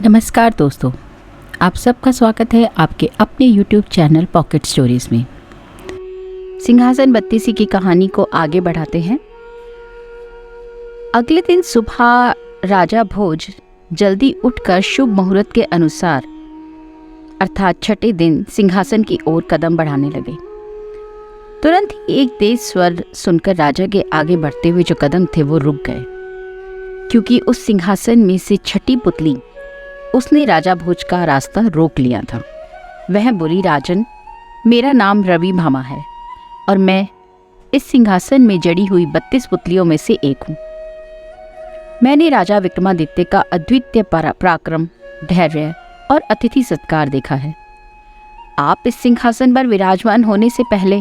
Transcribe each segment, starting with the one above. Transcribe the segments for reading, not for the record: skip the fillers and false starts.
नमस्कार दोस्तों, आप सबका स्वागत है आपके अपने YouTube चैनल पॉकेट स्टोरीज में। सिंहासन बत्तीसी की कहानी को आगे बढ़ाते हैं। अगले दिन सुबह राजा भोज जल्दी उठकर शुभ मुहूर्त के अनुसार अर्थात छठे दिन सिंहासन की ओर कदम बढ़ाने लगे। तुरंत ही एक तेज स्वर सुनकर राजा के आगे बढ़ते हुए जो कदम थे वो रुक गए, क्योंकि उस सिंहासन में से छठी पुतली उसने राजा भोज का रास्ता रोक लिया था। वह बोली, राजन, मेरा नाम रवि भामा है और मैं इस सिंहासन में जड़ी हुई 32 पुतलियों में से एक हूँ। मैंने राजा विक्रमादित्य का अद्वितीय पराक्रम, धैर्य और अतिथि सत्कार देखा है। आप इस सिंहासन पर विराजमान होने से पहले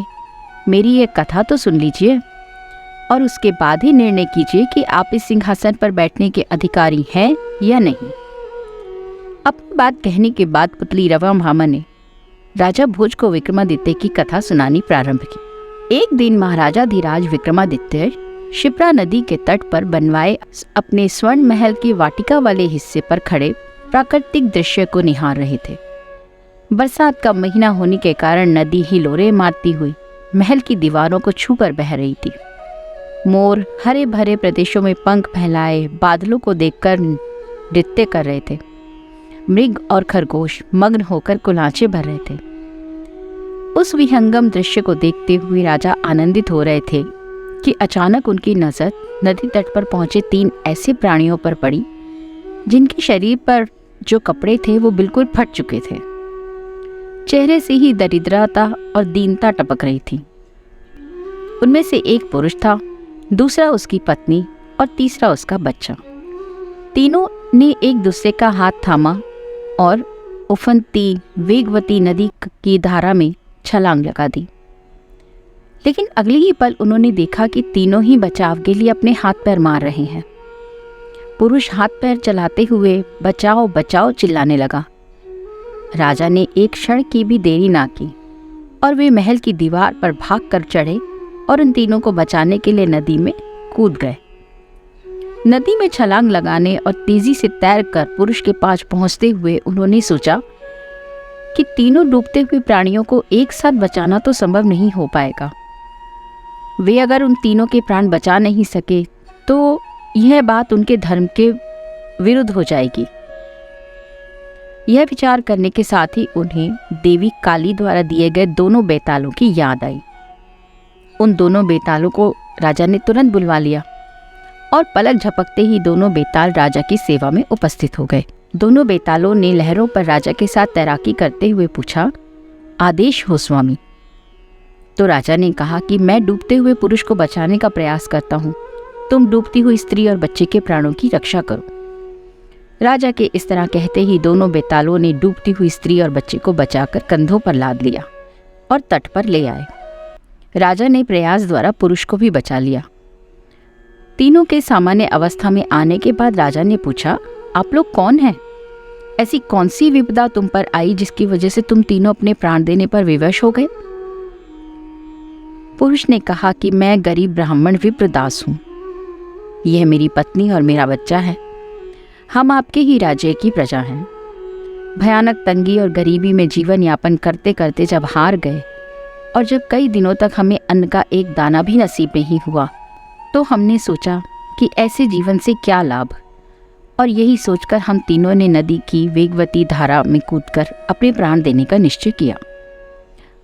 मेरी ये कथा तो सुन लीजिए और उसके बाद ही निर्णय कीजिए कि आप इस सिंहासन पर बैठने के अधिकारी हैं या नहीं। अपनी बात कहने के बाद पुतली रवा भामा ने राजा भोज को विक्रमादित्य की कथा सुनानी प्रारंभ की। एक दिन महाराजा धीराज विक्रमादित्य शिप्रा नदी के तट पर बनवाए अपने स्वर्ण महल की वाटिका वाले हिस्से पर खड़े प्राकृतिक दृश्य को निहार रहे थे। बरसात का महीना होने के कारण नदी हिलोरे मारती हुई महल की दीवारों को छूकर बह रही थी। मोर हरे भरे प्रदेशों में पंख फैलाए बादलों को देखकर नृत्य कर रहे थे। मृग और खरगोश मग्न होकर कुलाचे भर रहे थे। उस विहंगम दृश्य को देखते हुए राजा आनंदित हो रहे थे कि अचानक उनकी नजर नदी तट पर पहुंचे 3 ऐसे प्राणियों पर पड़ी जिनके शरीर पर जो कपड़े थे वो बिल्कुल फट चुके थे। चेहरे से ही दरिद्रता और दीनता टपक रही थी। उनमें से एक पुरुष था, दूसरा उसकी पत्नी और तीसरा उसका बच्चा। तीनों ने एक दूसरे का हाथ थामा और उफनती वेगवती नदी की धारा में छलांग लगा दी। लेकिन अगले ही पल उन्होंने देखा कि तीनों ही बचाव के लिए अपने हाथ पैर मार रहे हैं। पुरुष हाथ पैर चलाते हुए बचाओ बचाओ चिल्लाने लगा। राजा ने एक क्षण की भी देरी ना की और वे महल की दीवार पर भागकर चढ़े और उन तीनों को बचाने के लिए नदी में कूद गए। नदी में छलांग लगाने और तेजी से तैरकर पुरुष के पास पहुंचते हुए उन्होंने सोचा कि तीनों डूबते हुए प्राणियों को एक साथ बचाना तो संभव नहीं हो पाएगा। वे अगर उन तीनों के प्राण बचा नहीं सके तो यह बात उनके धर्म के विरुद्ध हो जाएगी। यह विचार करने के साथ ही उन्हें देवी काली द्वारा दिए गए दोनों बेतालों की याद आई। उन दोनों बेतालों को राजा ने तुरंत बुलवा लिया और पलक झपकते ही दोनों बेताल राजा की सेवा में उपस्थित हो गए। दोनों बेतालों ने लहरों पर राजा के साथ तैराकी करते हुए पूछा, आदेश हो स्वामी। तो राजा ने कहा कि मैं डूबते हुए पुरुष को बचाने का प्रयास करता हूँ, तुम डूबती हुई स्त्री और बच्चे के प्राणों की रक्षा करो। राजा के इस तरह कहते ही दोनों बेतालों ने डूबती हुई स्त्री और बच्चे को बचाकर कंधों पर लाद लिया और तट पर ले आए। राजा ने प्रयास द्वारा पुरुष को भी बचा लिया। तीनों के सामान्य अवस्था में आने के बाद राजा ने पूछा, आप लोग कौन हैं? ऐसी कौन सी विपदा तुम पर आई जिसकी वजह से तुम तीनों अपने प्राण देने पर विवश हो गए? पुरुष ने कहा कि मैं गरीब ब्राह्मण विप्रदास हूँ। यह मेरी पत्नी और मेरा बच्चा है। हम आपके ही राज्य की प्रजा हैं। भयानक तंगी और गरीबी में जीवन यापन करते करते जब हार गए और जब कई दिनों तक हमें अन्न का एक दाना भी नसीब नहीं हुआ तो हमने सोचा कि ऐसे जीवन से क्या लाभ, और यही सोचकर हम तीनों ने नदी की वेगवती धारा में कूदकर अपने प्राण देने का निश्चय किया।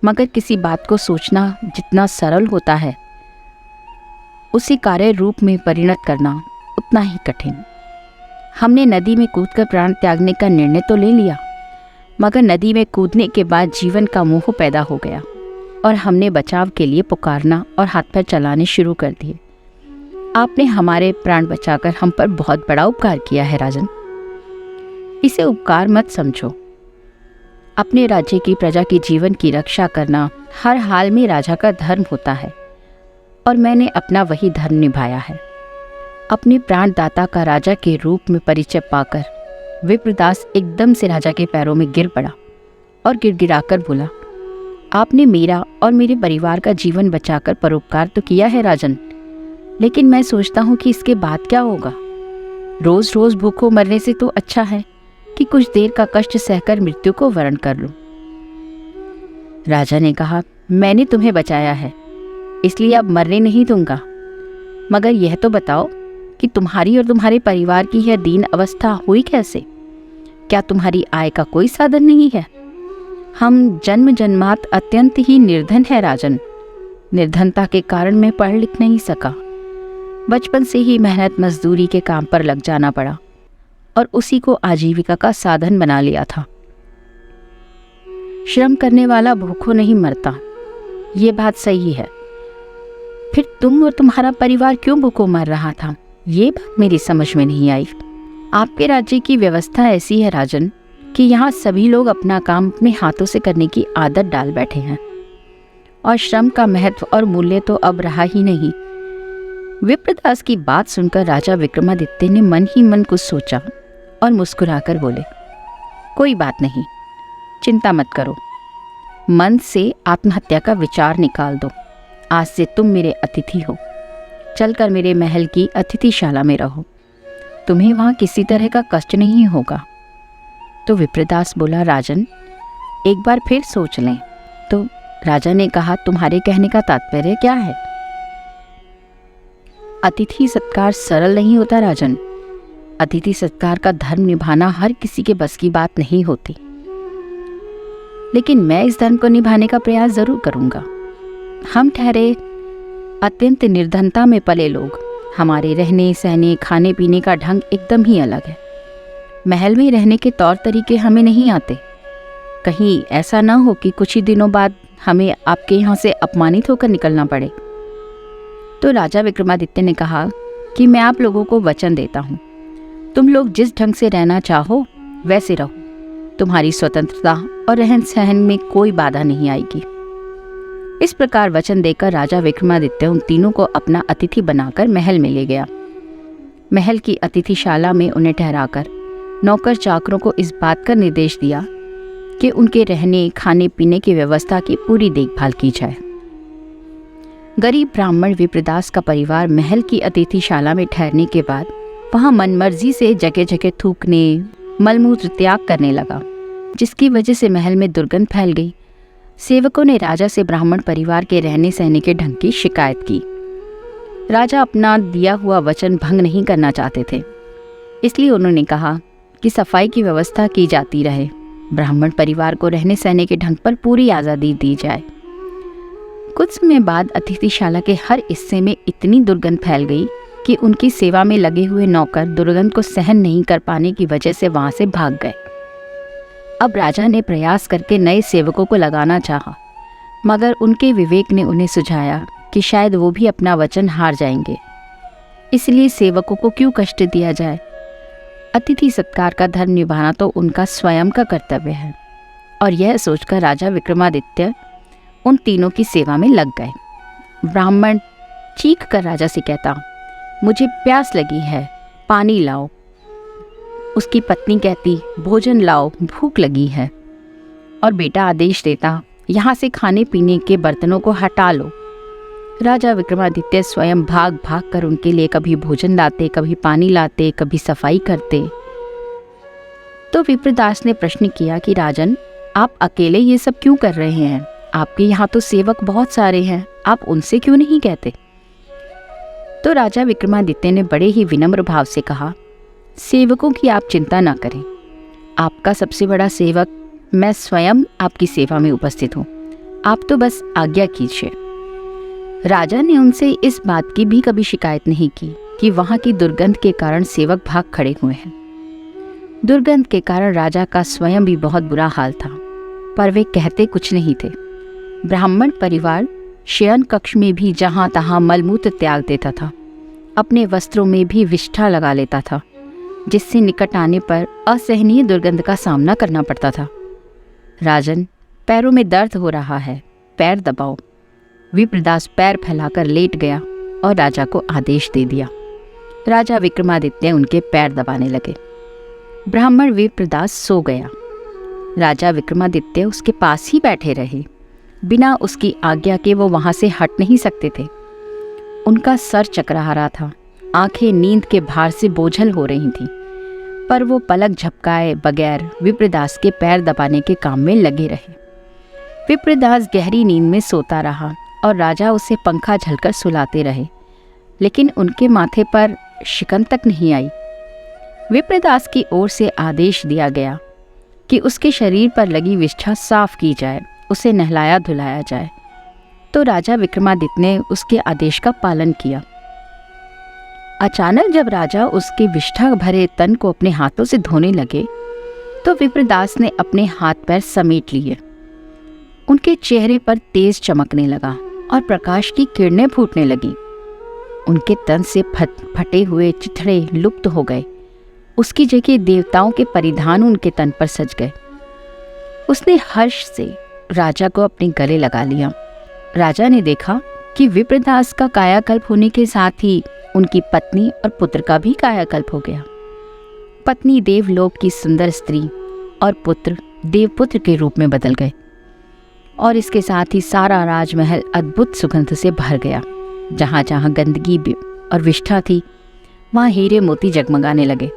मगर किसी बात को सोचना जितना सरल होता है उसे कार्य रूप में परिणत करना उतना ही कठिन। हमने नदी में कूदकर प्राण त्यागने का निर्णय तो ले लिया, मगर नदी में कूदने के बाद जीवन का मोह पैदा हो गया और हमने बचाव के लिए पुकारना और हाथ पैर चलाने शुरू कर दिए। आपने हमारे प्राण बचाकर हम पर बहुत बड़ा उपकार किया है राजन। इसे उपकार मत समझो। अपने राज्य की प्रजा के जीवन की रक्षा करना हर हाल में राजा का धर्म होता है और मैंने अपना वही धर्म निभाया है। अपने प्राणदाता का राजा के रूप में परिचय पाकर विप्रदास एकदम से राजा के पैरों में गिर पड़ा और गिड़गिड़ाकर बोला, आपने मेरा और मेरे परिवार का जीवन बचाकर परोपकार तो किया है राजन, लेकिन मैं सोचता हूँ कि इसके बाद क्या होगा। रोज रोज भूखों मरने से तो अच्छा है कि कुछ देर का कष्ट सहकर मृत्यु को वरण कर लूं। राजा ने कहा, मैंने तुम्हें बचाया है, इसलिए अब मरने नहीं दूंगा, मगर यह तो बताओ कि तुम्हारी और तुम्हारे परिवार की यह दीन अवस्था हुई कैसे? क्या तुम्हारी आय का कोई साधन नहीं है? हम जन्म जन्मात अत्यंत ही निर्धन है राजन। निर्धनता के कारण मैं पढ़ लिख नहीं सका। बचपन से ही मेहनत मजदूरी के काम पर लग जाना पड़ा और उसी को आजीविका का साधन बना लिया था। श्रम करने वाला भूखों नहीं मरता, ये बात सही है। फिर तुम और तुम्हारा परिवार क्यों भूखों मर रहा था, ये बात मेरी समझ में नहीं आई। आपके राज्य की व्यवस्था ऐसी है राजन कि यहाँ सभी लोग अपना काम अपने हाथों से करने की आदत डाल बैठे हैं और श्रम का महत्व और मूल्य तो अब रहा ही नहीं। विप्रदास की बात सुनकर राजा विक्रमादित्य ने मन ही मन कुछ सोचा और मुस्कुराकर बोले, कोई बात नहीं, चिंता मत करो। मन से आत्महत्या का विचार निकाल दो। आज से तुम मेरे अतिथि हो। चलकर मेरे महल की अतिथिशाला में रहो। तुम्हें वहाँ किसी तरह का कष्ट नहीं होगा। तो विप्रदास बोला, राजन एक बार फिर सोच लें। तो राजा ने कहा, तुम्हारे कहने का तात्पर्य क्या है? अतिथि सत्कार सरल नहीं होता राजन। अतिथि सत्कार का धर्म निभाना हर किसी के बस की बात नहीं होती, लेकिन मैं इस धर्म को निभाने का प्रयास जरूर करूंगा। हम ठहरे अत्यंत निर्धनता में पले लोग, हमारे रहने सहने खाने पीने का ढंग एकदम ही अलग है। महल में रहने के तौर तरीके हमें नहीं आते। कहीं ऐसा ना हो कि कुछ ही दिनों बाद हमें आपके यहाँ से अपमानित होकर निकलना पड़े। तो राजा विक्रमादित्य ने कहा कि मैं आप लोगों को वचन देता हूँ, तुम लोग जिस ढंग से रहना चाहो वैसे रहो। तुम्हारी स्वतंत्रता और रहन सहन में कोई बाधा नहीं आएगी। इस प्रकार वचन देकर राजा विक्रमादित्य उन तीनों को अपना अतिथि बनाकर महल में ले गया। महल की अतिथिशाला में उन्हें ठहराकर नौकर चाकरों को इस बात का निर्देश दिया कि उनके रहने खाने पीने की व्यवस्था की पूरी देखभाल की जाए। गरीब ब्राह्मण विप्रदास का परिवार महल की अतिथिशाला में ठहरने के बाद वहां मनमर्जी से जगह जगह थूकने मलमूत्र त्याग करने लगा, जिसकी वजह से महल में दुर्गंध फैल गई। सेवकों ने राजा से ब्राह्मण परिवार के रहने सहने के ढंग की शिकायत की। राजा अपना दिया हुआ वचन भंग नहीं करना चाहते थे, इसलिए उन्होंने कहा कि सफाई की व्यवस्था की जाती रहे, ब्राह्मण परिवार को रहने सहने के ढंग पर पूरी आज़ादी दी जाए। कुछ समय बाद अतिथिशाला के हर हिस्से में इतनी दुर्गंध फैल गई कि उनकी सेवा में लगे हुए नौकर दुर्गंध को सहन नहीं कर पाने की वजह से वहां से भाग गए। अब राजा ने प्रयास करके नए सेवकों को लगाना चाहा, मगर उनके विवेक ने उन्हें सुझाया कि शायद वो भी अपना वचन हार जाएंगे, इसलिए सेवकों को क्यों कष्ट दिया जाए। अतिथि सत्कार का धर्म निभाना तो उनका स्वयं का कर्तव्य है। और यह सोचकर राजा विक्रमादित्य उन तीनों की सेवा में लग गए। ब्राह्मण चीख कर राजा से कहता, मुझे प्यास लगी है, पानी लाओ। उसकी पत्नी कहती, भोजन लाओ, भूख लगी है। और बेटा आदेश देता, यहाँ से खाने पीने के बर्तनों को हटा लो। राजा विक्रमादित्य स्वयं भाग भाग कर उनके लिए कभी भोजन लाते, कभी पानी लाते, कभी सफाई करते। तो विप्रदास ने प्रश्न किया कि राजन, आप अकेले ये सब क्यों कर रहे हैं? आपके यहाँ तो सेवक बहुत सारे हैं, आप उनसे क्यों नहीं कहते? तो राजा विक्रमादित्य ने बड़े ही विनम्र भाव से कहा, सेवकों की आप चिंता ना करें, आपका सबसे बड़ा सेवक मैं स्वयं आपकी सेवा में उपस्थित हूँ, आप तो बस आज्ञा कीजिए। राजा ने उनसे इस बात की भी कभी शिकायत नहीं की कि वहाँ की दुर्गंध के कारण सेवक भाग खड़े हुए हैं। दुर्गंध के कारण राजा का स्वयं भी बहुत बुरा हाल था, पर वे कहते कुछ नहीं थे। ब्राह्मण परिवार शयन कक्ष में भी जहाँ तहाँ मलमूत्र त्याग देता था, अपने वस्त्रों में भी विष्ठा लगा लेता था, जिससे निकट आने पर असहनीय दुर्गंध का सामना करना पड़ता था। राजन, पैरों में दर्द हो रहा है, पैर दबाओ। विप्रदास पैर फैलाकर लेट गया और राजा को आदेश दे दिया। राजा विक्रमादित्य उनके पैर दबाने लगे। ब्राह्मण विप्रदास सो गया। राजा विक्रमादित्य उसके पास ही बैठे रहे। बिना उसकी आज्ञा के वो वहाँ से हट नहीं सकते थे। उनका सर चकरा रहा था, आंखें नींद के भार से बोझल हो रही थीं। पर वो पलक झपकाए बगैर विप्रदास के पैर दबाने के काम में लगे रहे। विप्रदास गहरी नींद में सोता रहा और राजा उसे पंखा झलकर सुलाते रहे, लेकिन उनके माथे पर शिकन तक नहीं आई। विप्रदास की ओर से आदेश दिया गया कि उसके शरीर पर लगी विष्ठा साफ की जाए, उसे नहलाया धुलाया जाए। तो राजा विक्रमादित्य ने उसके आदेश का पालन किया। अचानक जब राजा उसके विष्ठा भरे तन को अपने हाथों से धोने लगे तो विप्रदास ने अपने हाथ पैर समेट लिए। उनके चेहरे पर तेज चमकने लगा और प्रकाश की किरणें फूटने लगी। उनके तन से फटे हुए चिथड़े लुप्त हो गए। उसकी जगह देवताओं के परिधान उनके तन पर सज गए। उसने हर्ष से राजा को अपने गले लगा लिया। राजा ने देखा कि विप्रदास का कायाकल्प होने के साथ ही उनकी पत्नी और पुत्र का भी कायाकल्प हो गया। पत्नी देवलोक की सुंदर स्त्री और पुत्र देवपुत्र के रूप में बदल गए और इसके साथ ही सारा राजमहल अद्भुत सुगंध से भर गया। जहाँ जहाँ गंदगी और विष्ठा थी वहाँ हीरे मोती जगमगाने लगे।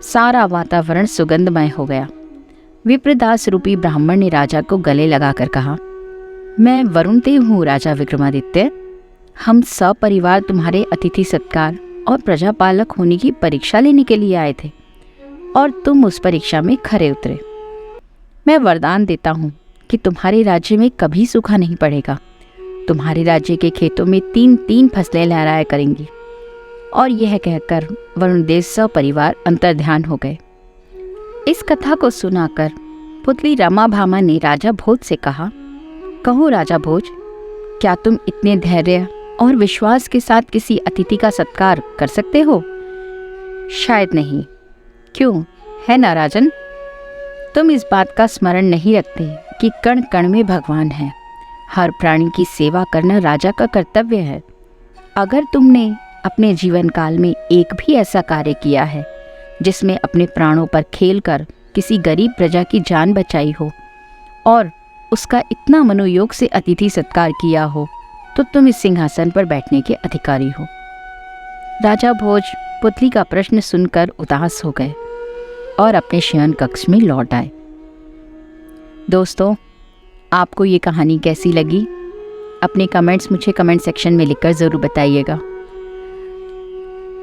सारा वातावरण सुगंधमय हो गया। विप्रदास रूपी ब्राह्मण ने राजा को गले लगाकर कहा, मैं वरुण देव हूँ राजा विक्रमादित्य। हम सपरिवार तुम्हारे अतिथि सत्कार और प्रजापालक होने की परीक्षा लेने के लिए आए थे और तुम उस परीक्षा में खरे उतरे। मैं वरदान देता हूँ कि तुम्हारे राज्य में कभी सूखा नहीं पड़ेगा। तुम्हारे राज्य के खेतों में 3-3 फसलें लहराया करेंगी। और यह कहकर वरुणदेव सपरिवार अंतर्ध्यान हो गए। इस कथा को सुनाकर पुतली रमा भामा ने राजा भोज से कहा, कहो राजा भोज, क्या तुम इतने धैर्य और विश्वास के साथ किसी अतिथि का सत्कार कर सकते हो? शायद नहीं। क्यों, है ना राजन? तुम इस बात का स्मरण नहीं रखते कि कण कण में भगवान है। हर प्राणी की सेवा करना राजा का कर्तव्य है। अगर तुमने अपने जीवन काल में एक भी ऐसा कार्य किया है जिसमें अपने प्राणों पर खेलकर किसी गरीब प्रजा की जान बचाई हो और उसका इतना मनोयोग से अतिथि सत्कार किया हो, तो तुम इस सिंहासन पर बैठने के अधिकारी हो। राजा भोज पुतली का प्रश्न सुनकर उदास हो गए और अपने शयन कक्ष में लौट आए। दोस्तों, आपको ये कहानी कैसी लगी? अपने कमेंट्स मुझे कमेंट सेक्शन में लिखकर ज़रूर बताइएगा।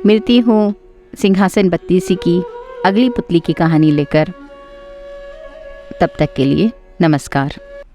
मिलती हूँ सिंहासन बत्तीसी की अगली पुतली की कहानी लेकर। तब तक के लिए नमस्कार।